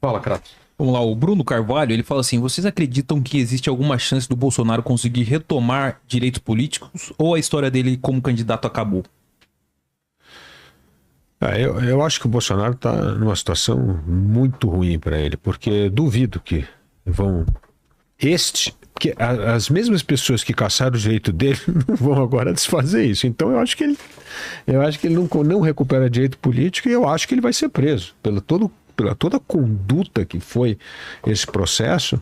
Fala, Crato. Vamos lá, o Bruno Carvalho, ele fala assim: vocês acreditam que existe alguma chance do Bolsonaro conseguir retomar direitos políticos ou a história dele como candidato acabou? Eu acho que o Bolsonaro está numa situação muito ruim para ele, porque duvido que vão... que as mesmas pessoas que caçaram o direito dele não vão agora desfazer isso. Então eu acho que ele não recupera direito político, e eu acho que ele vai ser preso pela toda a conduta que foi esse processo.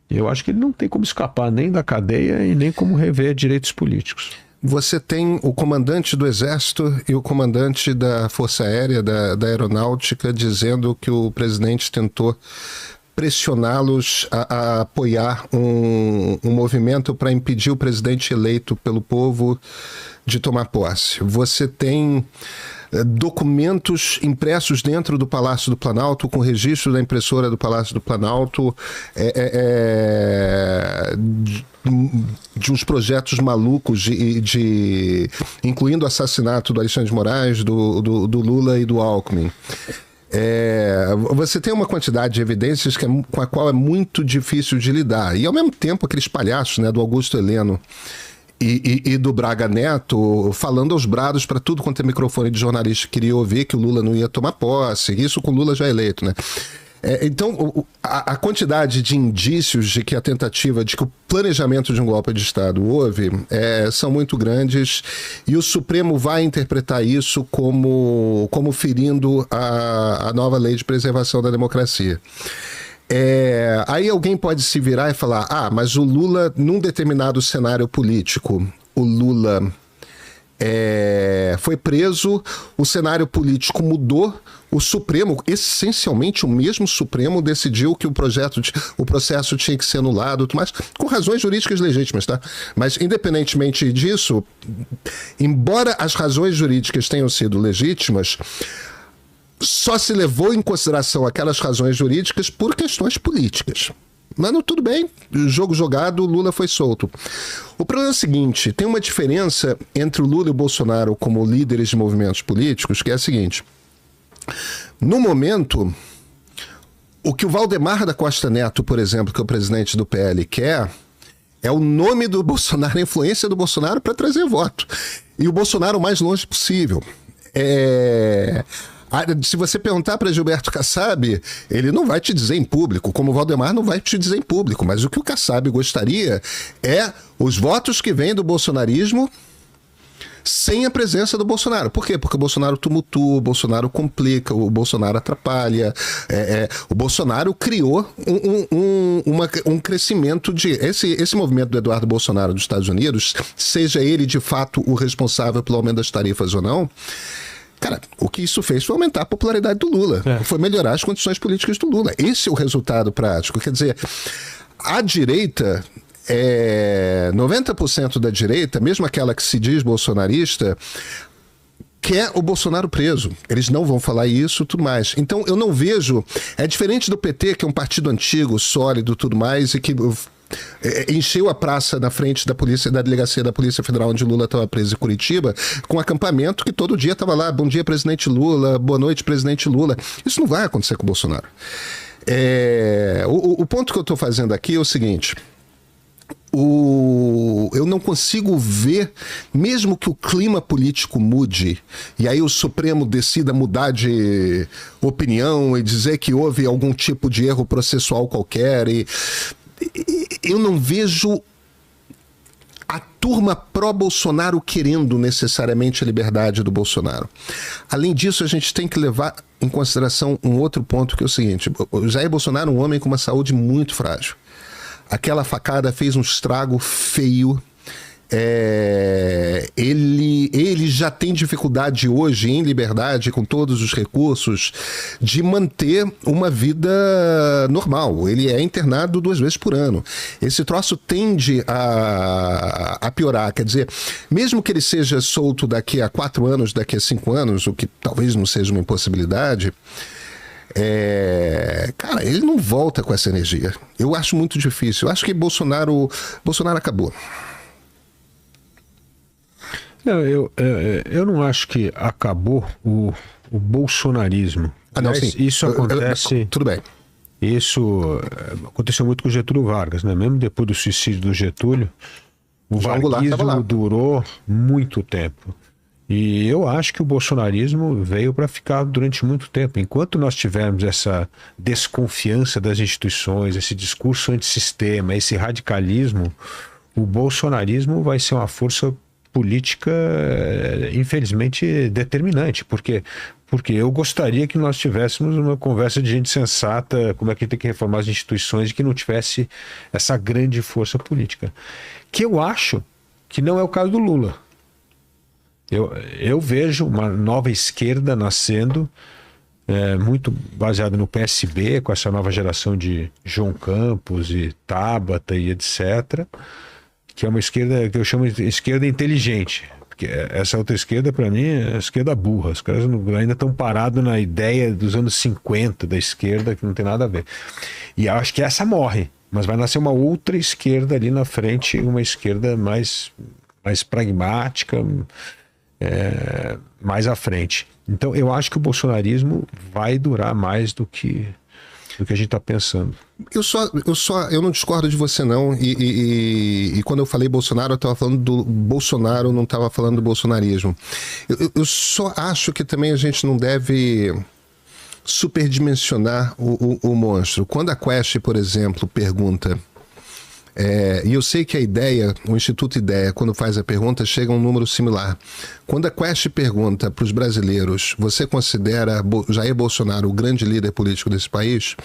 Eu acho que ele não tem como escapar nem da cadeia e nem como rever direitos políticos. Você tem o comandante do Exército e o comandante da Força Aérea, da Aeronáutica, dizendo que o presidente tentou pressioná-los a apoiar um movimento para impedir o presidente eleito pelo povo de tomar posse. Você tem documentos impressos dentro do Palácio do Planalto, com registro da impressora do Palácio do Planalto, de uns projetos malucos, incluindo o assassinato do Alexandre de Moraes, do Lula e do Alckmin. Você tem uma quantidade de evidências com a qual é muito difícil de lidar. E, ao mesmo tempo, aqueles palhaços, né, do Augusto Heleno e do Braga Neto, falando aos brados para tudo quanto é microfone de jornalista que queria ouvir que o Lula não ia tomar posse, isso com o Lula já eleito, né? Então, a quantidade de indícios de que a tentativa, de que o planejamento de um golpe de Estado houve, são muito grandes, e o Supremo vai interpretar isso como ferindo a nova lei de preservação da democracia. Aí alguém pode se virar e falar, mas o Lula, num determinado cenário político, o Lula foi preso, o cenário político mudou, o Supremo, essencialmente o mesmo Supremo, decidiu que o processo tinha que ser anulado, mas com razões jurídicas legítimas, tá? Mas, independentemente disso, embora as razões jurídicas tenham sido legítimas, só se levou em consideração aquelas razões jurídicas por questões políticas. Mas não, tudo bem, jogo jogado, Lula foi solto. O problema é o seguinte, tem uma diferença entre o Lula e o Bolsonaro como líderes de movimentos políticos, que é a seguinte: no momento, o que o Valdemar da Costa Neto, por exemplo, que é o presidente do PL, quer é o nome do Bolsonaro, a influência do Bolsonaro para trazer voto. E o Bolsonaro o mais longe possível. Se você perguntar para Gilberto Kassab, ele não vai te dizer em público, como o Valdemar não vai te dizer em público, mas o que o Kassab gostaria é os votos que vêm do bolsonarismo sem a presença do Bolsonaro. Por quê? Porque o Bolsonaro tumultua, o Bolsonaro complica, o Bolsonaro atrapalha. O Bolsonaro criou um crescimento de... Esse movimento do Eduardo Bolsonaro dos Estados Unidos, seja ele de fato o responsável pelo aumento das tarifas ou não, cara, o que isso fez foi aumentar a popularidade do Lula. Foi melhorar as condições políticas do Lula. Esse é o resultado prático. Quer dizer, a direita, 90% da direita, mesmo aquela que se diz bolsonarista, quer o Bolsonaro preso. Eles não vão falar isso, tudo mais. Então, eu não vejo... É diferente do PT, que é um partido antigo, sólido, tudo mais, e que encheu a praça na frente da delegacia da Polícia Federal, onde Lula estava preso em Curitiba, com um acampamento que todo dia estava lá, bom dia, presidente Lula, boa noite, presidente Lula. Isso não vai acontecer com o Bolsonaro. O ponto que eu estou fazendo aqui é o seguinte: eu não consigo ver, mesmo que o clima político mude, e aí o Supremo decida mudar de opinião e dizer que houve algum tipo de erro processual qualquer, eu não vejo a turma pró-Bolsonaro querendo necessariamente a liberdade do Bolsonaro. Além disso, a gente tem que levar em consideração um outro ponto, que é o seguinte: o Jair Bolsonaro é um homem com uma saúde muito frágil. Aquela facada fez um estrago feio. Ele já tem dificuldade hoje, em liberdade, com todos os recursos, de manter uma vida normal. Ele é internado 2 vezes por ano. Esse troço tende a piorar. Quer dizer, mesmo que ele seja solto daqui a 4 anos, daqui a 5 anos, o que talvez não seja uma impossibilidade, cara, ele não volta com essa energia. Eu acho muito difícil. Eu acho que Bolsonaro acabou. Não, eu não acho que acabou o bolsonarismo. Ah, não, Mas sim. isso acontece. Tudo bem. Isso aconteceu muito com o Getúlio Vargas, né? Mesmo depois do suicídio do Getúlio, o João Goulart estava lá. varguismo durou muito tempo. E eu acho que o bolsonarismo veio para ficar durante muito tempo. Enquanto nós tivermos essa desconfiança das instituições, esse discurso antissistema, esse radicalismo, o bolsonarismo vai ser uma força política, infelizmente, determinante. Porque eu gostaria que nós tivéssemos uma conversa de gente sensata, como é que tem que reformar as instituições, e que não tivesse essa grande força política. Que eu acho que não é o caso do Lula. Eu vejo uma nova esquerda nascendo, muito baseada no PSB, com essa nova geração de João Campos e Tabata e etc., que é uma esquerda que eu chamo de esquerda inteligente. Porque essa outra esquerda, para mim, é a esquerda burra. Os caras ainda estão parados na ideia dos anos 50 da esquerda, que não tem nada a ver. E eu acho que essa morre, mas vai nascer uma outra esquerda ali na frente, uma esquerda mais pragmática, mais à frente. Então, eu acho que o bolsonarismo vai durar mais do que a gente está pensando. Eu não discordo de você, não. E quando eu falei Bolsonaro, eu estava falando do Bolsonaro, não estava falando do bolsonarismo. Eu só acho que também a gente não deve superdimensionar o monstro. Quando a Quest, por exemplo, pergunta... e eu sei que a ideia, o Instituto Ideia, quando faz a pergunta, chega a um número similar. Quando a Quest pergunta para os brasileiros, você considera Jair Bolsonaro o grande líder político desse país?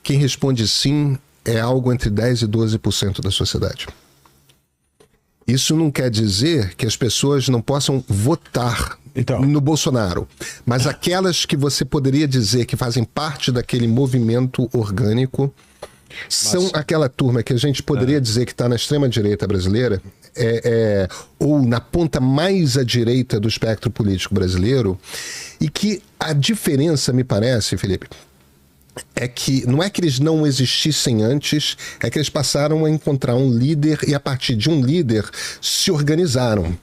Quem responde sim é algo entre 10% e 12% da sociedade. Isso não quer dizer que as pessoas não possam votar no Bolsonaro, mas aquelas que você poderia dizer que fazem parte daquele movimento orgânico são aquela turma que a gente poderia dizer que está na extrema-direita brasileira, ou na ponta mais à direita do espectro político brasileiro, e que a diferença, me parece, Felipe, é que não é que eles não existissem antes, é que eles passaram a encontrar um líder e a partir de um líder se organizaram.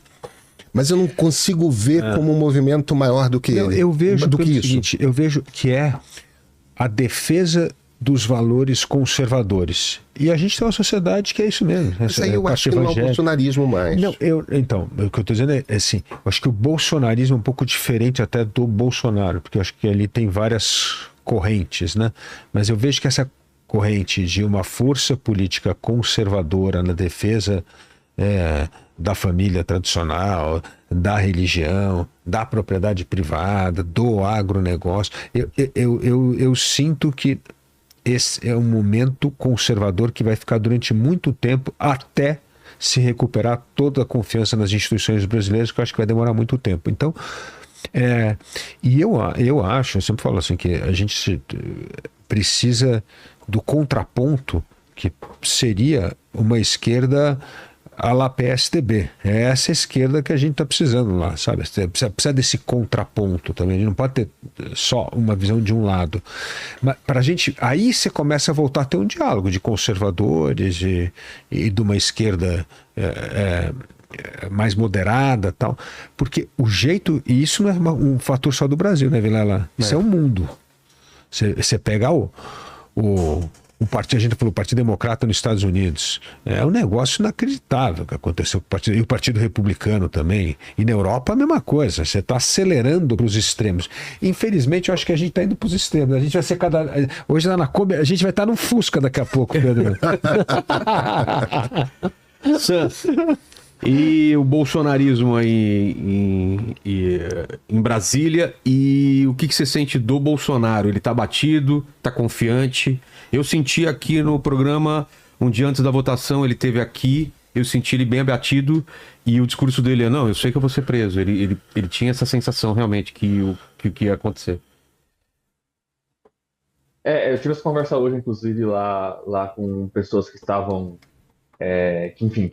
Mas eu não consigo ver como um movimento maior do que ele. Eu vejo do que isso. Seguinte, eu vejo que é a defesa dos valores conservadores. E a gente tem uma sociedade que é isso mesmo. Mas aí eu acho que não é o bolsonarismo mais. Não, então, o que eu estou dizendo é assim, eu acho que o bolsonarismo é um pouco diferente até do Bolsonaro, porque eu acho que ali tem várias correntes, né? Mas eu vejo que essa corrente de uma força política conservadora na defesa da família tradicional, da religião, da propriedade privada, do agronegócio, eu sinto que esse é um momento conservador que vai ficar durante muito tempo até se recuperar toda a confiança nas instituições brasileiras, que eu acho que vai demorar muito tempo. Então, e eu acho, eu sempre falo assim, que a gente precisa do contraponto, que seria uma esquerda à la PSDB. É essa esquerda que a gente está precisando lá, sabe? Precisa desse contraponto também. A gente não pode ter só uma visão de um lado. Mas pra gente, aí você começa a voltar a ter um diálogo de conservadores e de uma esquerda mais moderada, tal. Porque o jeito, e isso não é um fator só do Brasil, né, Vilela? Isso é o mundo. Você pega o partido, a gente falou, o Partido Democrata nos Estados Unidos, é um negócio inacreditável que aconteceu com o partido, e o Partido Republicano também, e na Europa a mesma coisa, você está acelerando para os extremos. Infelizmente eu acho que a gente está indo para os extremos, a gente vai ser hoje lá na Kombi, a gente vai estar no Fusca daqui a pouco, Pedro. Sans, e o bolsonarismo aí em Brasília, e o que você sente do Bolsonaro? Ele tá batido, tá confiante? Eu senti aqui no programa, um dia antes da votação, ele teve aqui, eu senti ele bem abatido, e o discurso dele é, não, eu sei que eu vou ser preso. Ele tinha essa sensação realmente que o que ia acontecer. Eu tive essa conversa hoje, inclusive, lá com pessoas que estavam, que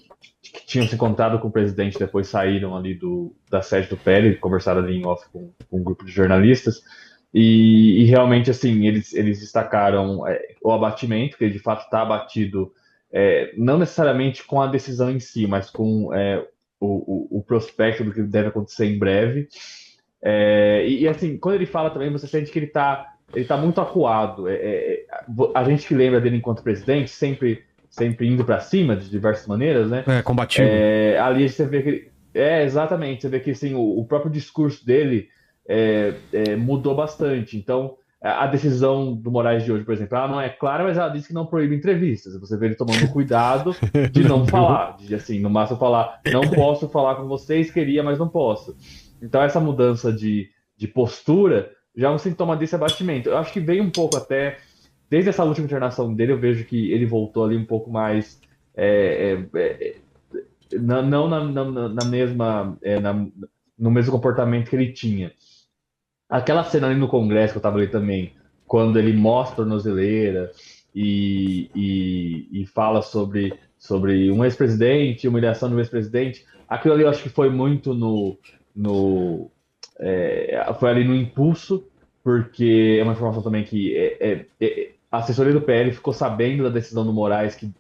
tinham se encontrado com o presidente, depois saíram ali da sede do PL, conversaram ali em off com um grupo de jornalistas, e realmente, assim, eles destacaram o abatimento, que ele de fato está abatido, não necessariamente com a decisão em si, mas com o prospecto do que deve acontecer em breve. Assim, quando ele fala também, você sente que ele tá muito acuado. A gente que lembra dele enquanto presidente, sempre indo para cima de diversas maneiras, né? É, combativo. Ali você vê que exatamente, você vê que assim, o próprio discurso dele mudou bastante. Então, a decisão do Moraes de hoje, por exemplo, ela não é clara, mas ela diz que não proíbe entrevistas. Você vê ele tomando cuidado de não falar, de assim, no máximo falar, não posso falar com vocês, queria, mas não posso. Então, essa mudança de postura já é um sintoma desse abatimento. Eu acho que veio um pouco até, desde essa última internação dele, eu vejo que ele voltou ali um pouco mais. Não na mesma, no mesmo comportamento que ele tinha. Aquela cena ali no Congresso que eu tava ali também, quando ele mostra a tornozeleira e fala sobre um ex-presidente, humilhação de um ex-presidente, aquilo ali eu acho que foi muito no foi ali no impulso, porque é uma informação também que a assessoria do PL ficou sabendo da decisão do Moraes, que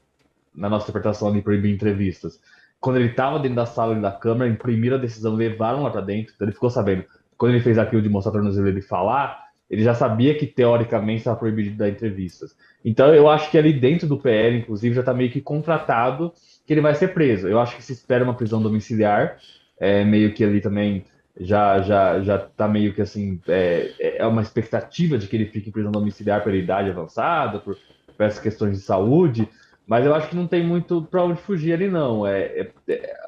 na nossa interpretação ali proibir entrevistas. Quando ele estava dentro da sala da Câmara, imprimiram a decisão, levaram lá para dentro, então ele ficou sabendo. Quando ele fez aquilo de mostrar a tornozeleira e falar, ele já sabia que teoricamente estava proibido de dar entrevistas. Então eu acho que ali dentro do PL, inclusive, já está meio que contratado que ele vai ser preso. Eu acho que se espera uma prisão domiciliar, meio que ali também já tá meio que assim, uma expectativa de que ele fique em prisão domiciliar pela idade avançada, por essas questões de saúde. Mas eu acho que não tem muito para onde fugir ali, não.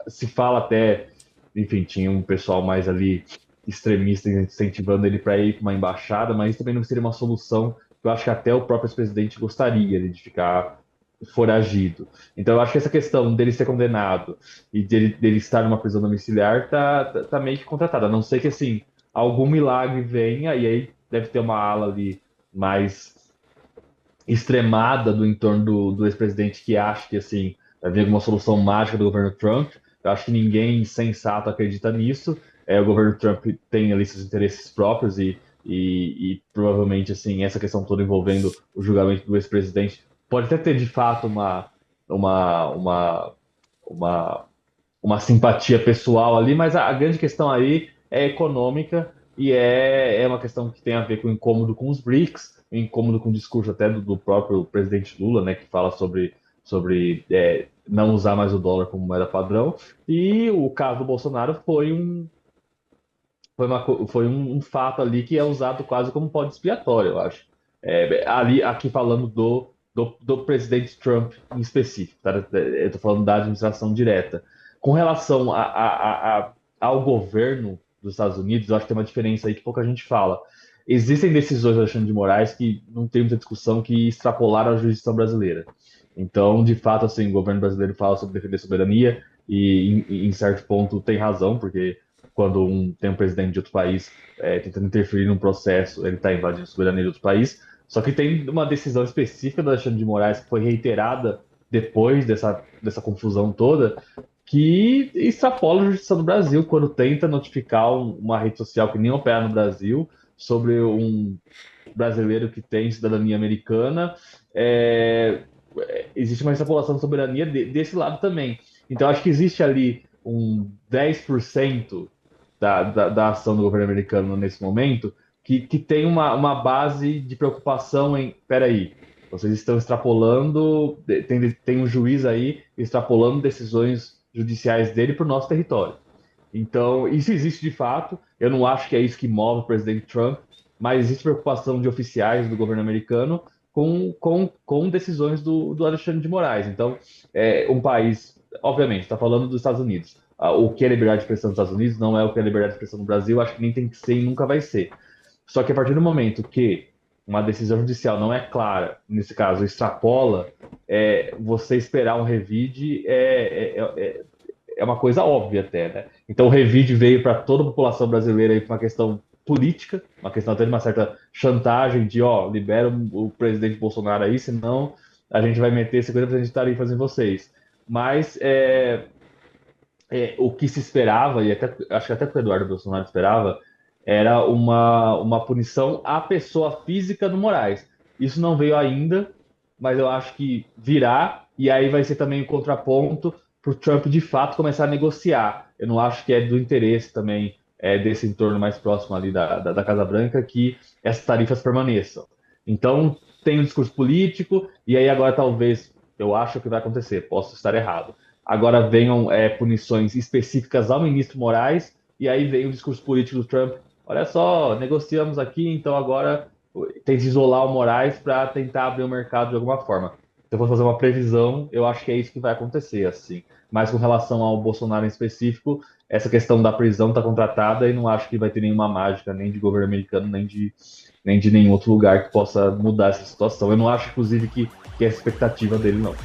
Se fala até, enfim, tinha um pessoal mais ali extremista incentivando ele para ir para uma embaixada, mas isso também não seria uma solução que eu acho que até o próprio ex-presidente gostaria de ficar foragido. Então eu acho que essa questão dele ser condenado e dele estar numa prisão domiciliar tá meio que contratada. A não ser que, assim, algum milagre venha, e aí deve ter uma ala ali mais extremada do entorno do ex-presidente que acha que assim vai vir alguma solução mágica do governo Trump. Eu acho que ninguém sensato acredita nisso. O governo Trump tem ali seus interesses próprios e provavelmente assim essa questão toda envolvendo o julgamento do ex-presidente pode até ter de fato uma, uma, uma, uma simpatia pessoal ali, mas a grande questão aí é econômica e é uma questão que tem a ver com o incômodo com os BRICS, o incômodo com o discurso até do próprio presidente Lula, né, que fala sobre não usar mais o dólar como moeda padrão. E o caso do Bolsonaro foi um fato ali que é usado quase como bode expiatório, eu acho. Aqui falando do presidente Trump em específico, tá? Eu estou falando da administração direta. Com relação ao governo dos Estados Unidos, eu acho que tem uma diferença aí que pouca gente fala. Existem decisões do Alexandre de Moraes que não tem muita discussão, que extrapolaram a jurisdição brasileira. Então, de fato, assim, o governo brasileiro fala sobre defender a soberania e, em certo ponto, tem razão, porque quando tem um presidente de outro país tentando interferir num processo, ele está invadindo a soberania de outro país. Só que tem uma decisão específica do Alexandre de Moraes que foi reiterada depois dessa confusão toda, que extrapola a justiça do Brasil quando tenta notificar uma rede social que nem opera no Brasil sobre um brasileiro que tem cidadania americana. Existe uma extrapolação de soberania desse lado também. Então, acho que existe ali um 10% da ação do governo americano nesse momento que tem uma base de preocupação em, peraí, vocês estão extrapolando, tem um juiz aí extrapolando decisões judiciais dele para o nosso território. Então, isso existe de fato. Eu não acho que é isso que move o presidente Trump, mas existe preocupação de oficiais do governo americano com decisões do Alexandre de Moraes. Então, um país, obviamente, está falando dos Estados Unidos. O que é liberdade de expressão nos Estados Unidos não é o que é liberdade de expressão no Brasil, acho que nem tem que ser e nunca vai ser. Só que a partir do momento que uma decisão judicial não é clara, nesse caso extrapola, você esperar um revide é uma coisa óbvia até, né? Então o revide veio para toda a população brasileira por uma questão política, uma questão até de uma certa chantagem de, libera o presidente Bolsonaro aí, senão a gente vai meter 50% de tarifas em vocês. Mas o que se esperava, e acho que até o Eduardo Bolsonaro esperava, era uma punição à pessoa física do Moraes. Isso não veio ainda, mas eu acho que virá, e aí vai ser também o contraponto para o Trump de fato começar a negociar. Eu não acho que é do interesse também desse entorno mais próximo ali da Casa Branca que essas tarifas permaneçam. Então, tem um discurso político, e aí agora talvez, eu acho que vai acontecer, posso estar errado. Agora venham punições específicas ao ministro Moraes, e aí vem o discurso político do Trump. Olha só, negociamos aqui, então agora tem que isolar o Moraes para tentar abrir o mercado de alguma forma. Se eu for fazer uma previsão, eu acho que é isso que vai acontecer, assim. Mas com relação ao Bolsonaro em específico, essa questão da prisão está contratada e não acho que vai ter nenhuma mágica, nem de governo americano, nem de nenhum outro lugar que possa mudar essa situação. Eu não acho, inclusive, que é a expectativa dele, não.